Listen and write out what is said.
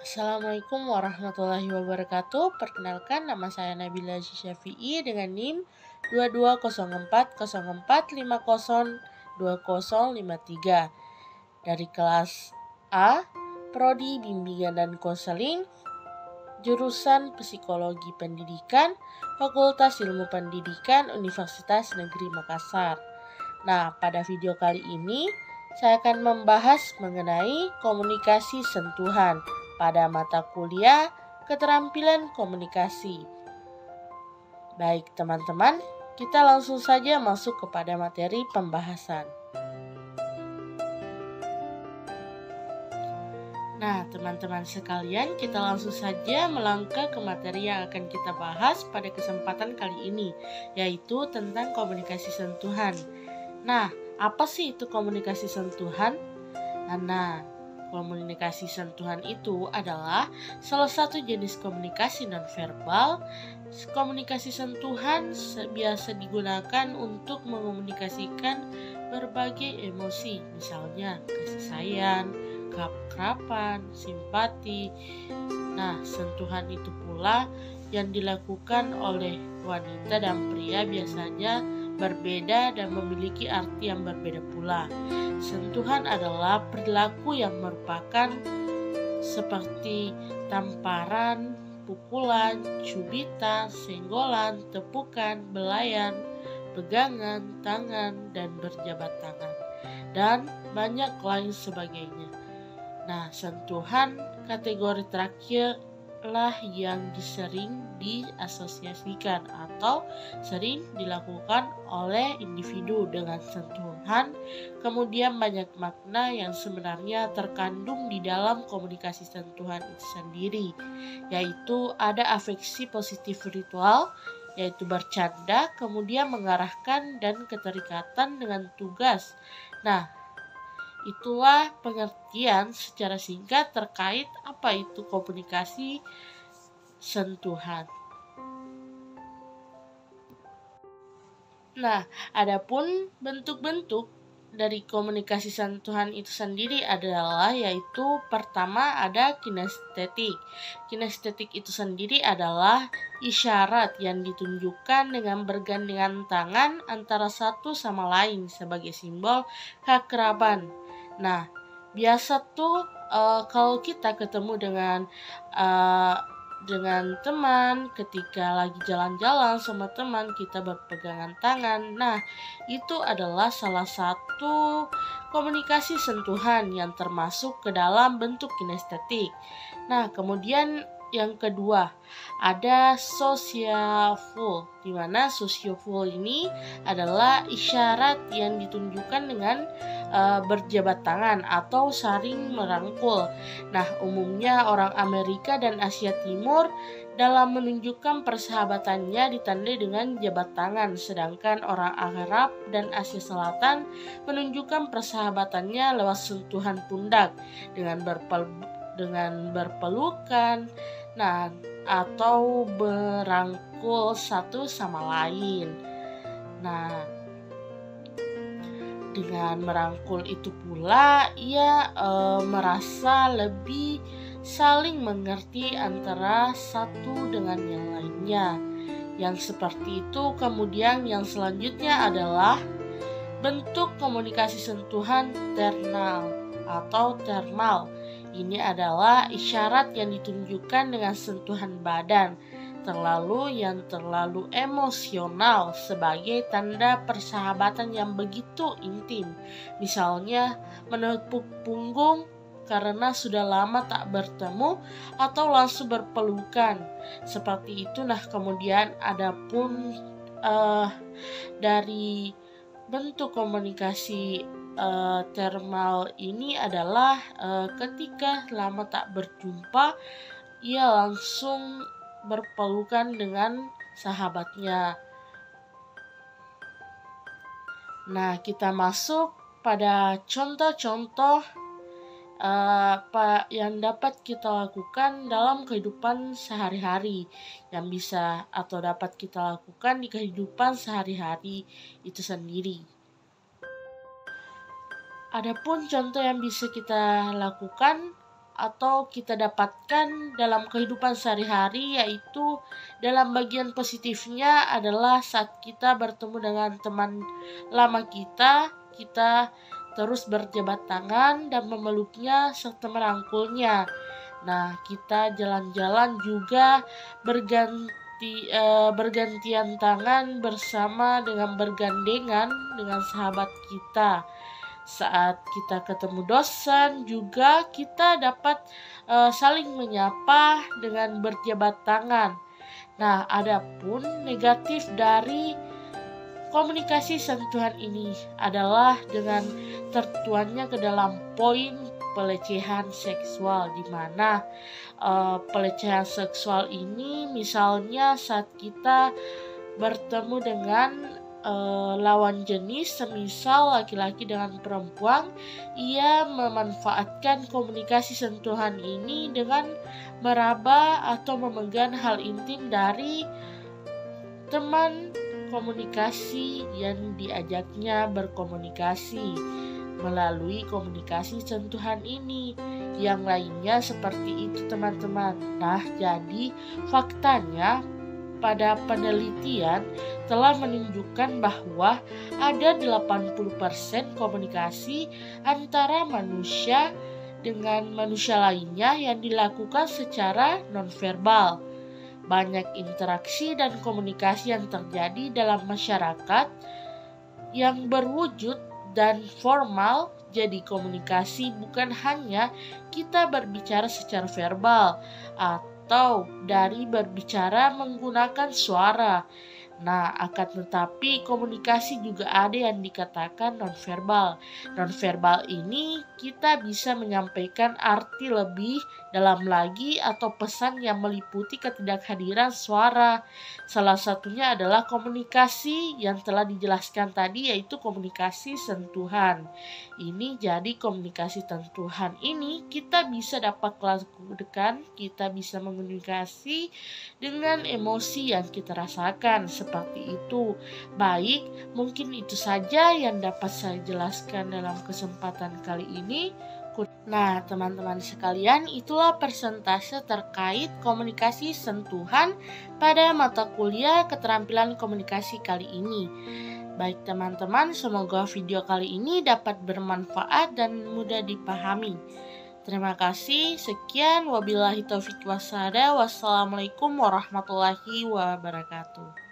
Assalamualaikum warahmatullahi wabarakatuh. Perkenalkan, nama saya Nabila Syafi'i dengan NIM 220404502053 dari kelas A, Prodi Bimbingan dan Konseling, jurusan Psikologi Pendidikan, Fakultas Ilmu Pendidikan, Universitas Negeri Makassar. Nah, pada video kali ini saya akan membahas mengenai komunikasi sentuhan pada mata kuliah keterampilan komunikasi. Baik teman-teman, kita langsung saja masuk kepada materi pembahasan. Nah, teman-teman sekalian, kita langsung saja melangkah ke materi yang akan kita bahas pada kesempatan kali ini, yaitu tentang komunikasi sentuhan. Nah, apa sih itu komunikasi sentuhan? Nah, komunikasi sentuhan itu adalah salah satu jenis komunikasi nonverbal. Komunikasi sentuhan biasa digunakan untuk mengomunikasikan berbagai emosi, misalnya kasih sayang, kerapan, simpati. Nah, sentuhan itu pula yang dilakukan oleh wanita dan pria biasanya berbeda dan memiliki arti yang berbeda pula. Sentuhan adalah perilaku yang merupakan seperti tamparan, pukulan, cubitan, senggolan, tepukan, belayan, pegangan tangan, dan berjabat tangan, dan banyak lain sebagainya. Nah, sentuhan kategori terakhir lah yang sering diasosiasikan atau sering dilakukan oleh individu dengan sentuhan. Kemudian banyak makna yang sebenarnya terkandung di dalam komunikasi sentuhan itu sendiri, yaitu ada afeksi positif ritual, yaitu bercanda, kemudian mengarahkan dan keterikatan dengan tugas. Nah, itulah pengertian secara singkat terkait apa itu komunikasi sentuhan. Nah, adapun bentuk-bentuk dari komunikasi sentuhan itu sendiri adalah yaitu pertama ada kinestetik. Kinestetik itu sendiri adalah isyarat yang ditunjukkan dengan bergandengan tangan antara satu sama lain sebagai simbol keakraban. Nah, biasa tuh kalau kita ketemu dengan teman, ketika lagi jalan-jalan sama teman, kita berpegangan tangan. Nah, itu adalah salah satu komunikasi sentuhan yang termasuk ke dalam bentuk kinestetik. Nah, kemudian yang kedua, ada sociable, di mana sociable ini adalah isyarat yang ditunjukkan dengan berjabat tangan atau saling merangkul. Nah, umumnya orang Amerika dan Asia Timur dalam menunjukkan persahabatannya ditandai dengan jabat tangan, sedangkan orang Arab dan Asia Selatan menunjukkan persahabatannya lewat sentuhan pundak dengan berpelukan, nah, atau berangkul satu sama lain. Nah, dengan merangkul itu pula ia merasa lebih saling mengerti antara satu dengan yang lainnya. Yang seperti itu. Kemudian yang selanjutnya adalah bentuk komunikasi sentuhan ternal atau thermal. Ini adalah isyarat yang ditunjukkan dengan sentuhan badan terlalu emosional sebagai tanda persahabatan yang begitu intim. Misalnya menepuk punggung karena sudah lama tak bertemu atau langsung berpelukan. Seperti itu. Nah, kemudian adapun dari bentuk komunikasi thermal ini adalah ketika lama tak berjumpa, ia langsung berpelukan dengan sahabatnya. Nah, kita masuk pada contoh-contoh yang dapat kita lakukan dalam kehidupan sehari-hari, yang bisa atau dapat kita lakukan di kehidupan sehari-hari itu sendiri. Adapun contoh yang bisa kita lakukan atau kita dapatkan dalam kehidupan sehari-hari, yaitu dalam bagian positifnya adalah saat kita bertemu dengan teman lama kita terus berjabat tangan dan memeluknya serta merangkulnya. Nah, kita jalan-jalan juga bergantian tangan bersama dengan bergandengan dengan sahabat kita. Saat kita ketemu dosen juga kita dapat saling menyapa dengan berjabat tangan. Nah, adapun negatif dari komunikasi sentuhan ini adalah dengan tertuannya ke dalam poin pelecehan seksual, di mana pelecehan seksual ini misalnya saat kita bertemu dengan lawan jenis, semisal laki-laki dengan perempuan, ia memanfaatkan komunikasi sentuhan ini dengan meraba atau memegang hal intim dari teman komunikasi yang diajaknya berkomunikasi melalui komunikasi sentuhan ini. Yang lainnya seperti itu, teman-teman. Nah, jadi faktanya pada penelitian telah menunjukkan bahwa ada 80% komunikasi antara manusia dengan manusia lainnya yang dilakukan secara nonverbal. Banyak interaksi dan komunikasi yang terjadi dalam masyarakat yang berwujud dan formal. Jadi komunikasi bukan hanya kita berbicara secara verbal atau dari berbicara menggunakan suara. Nah, akan tetapi komunikasi juga ada yang dikatakan nonverbal. Nonverbal ini kita bisa menyampaikan arti lebih dalam lagi atau pesan yang meliputi ketidakhadiran suara. Salah satunya adalah komunikasi yang telah dijelaskan tadi, yaitu komunikasi sentuhan. Ini jadi komunikasi sentuhan ini kita bisa dapat lakukan, kita bisa mengkomunikasi dengan emosi yang kita rasakan. Seperti itu. Baik, mungkin itu saja yang dapat saya jelaskan dalam kesempatan kali ini. Nah, teman-teman sekalian, itulah persentase terkait komunikasi sentuhan pada mata kuliah keterampilan komunikasi kali ini. Baik teman-teman, semoga video kali ini dapat bermanfaat dan mudah dipahami. Terima kasih. Sekian, wabillahi taufiq wassalam. Wassalamualaikum warahmatullahi wabarakatuh.